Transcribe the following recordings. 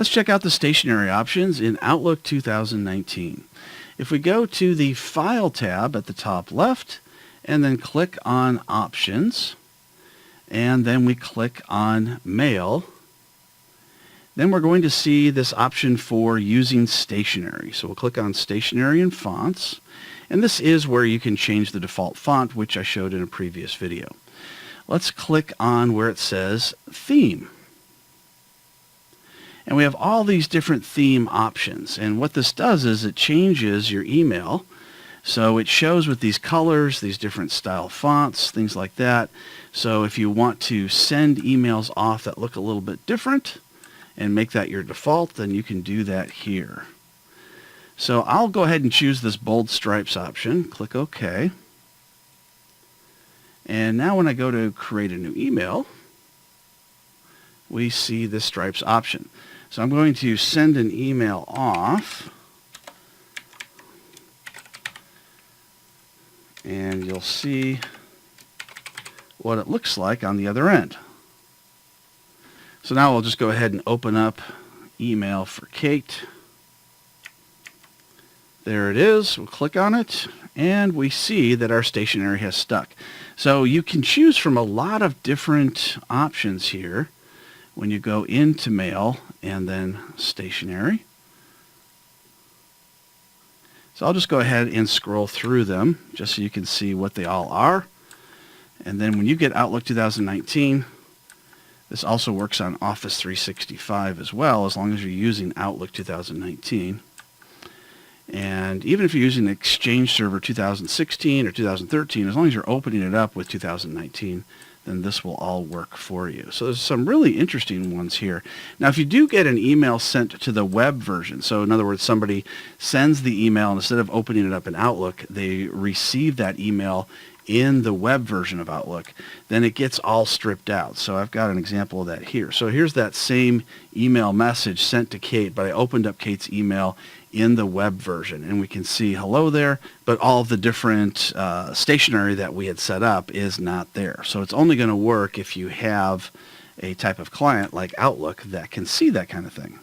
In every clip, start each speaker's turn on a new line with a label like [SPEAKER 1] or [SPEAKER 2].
[SPEAKER 1] Let's check out the stationery options in Outlook 2019. If we go to the File tab at the top left, and then click on Options, and then we click on Mail, then we're going to see this option for using stationery. So we'll click on Stationery and Fonts, and this is where you can change the default font, which I showed in a previous video. Let's click on where it says Theme. And we have all these different theme options, and what this does is it changes your email. So it shows with these colors, these different style fonts, things like that. So if you want to send emails off that look a little bit different and make that your default, then you can do that here. So I'll go ahead and choose this bold stripes option, click OK. And now when I go to create a new email, we see this stripes option. So I'm going to send an email off, and you'll see what it looks like on the other end. So now we'll just go ahead and open up email for Kate. There it is. We'll click on it, and we see that our stationery has stuck. So you can choose from a lot of different options here when you go into Mail and then Stationery. So I'll just go ahead and scroll through them just so you can see what they all are. And then when you get Outlook 2019, this also works on Office 365 as well, as long as you're using Outlook 2019. And even if you're using Exchange Server 2016 or 2013, as long as you're opening it up with 2019, then this will all work for you. So there's some really interesting ones here. Now, if you do get an email sent to the web version, so in other words, somebody sends the email, and instead of opening it up in Outlook, they receive that email in the web version of Outlook, then it gets all stripped out. So I've got an example of that here. So here's that same email message sent to Kate, but I opened up Kate's email in the web version, and we can see hello there, but all of the different stationery that we had set up is not there. So it's only going to work if you have a type of client like Outlook that can see that kind of thing.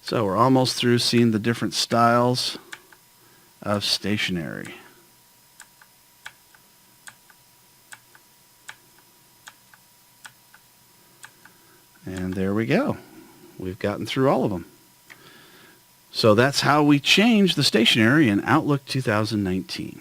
[SPEAKER 1] So we're almost through seeing the different styles of stationery. And there we go. We've gotten through all of them. So that's how we change the stationery in Outlook 2019.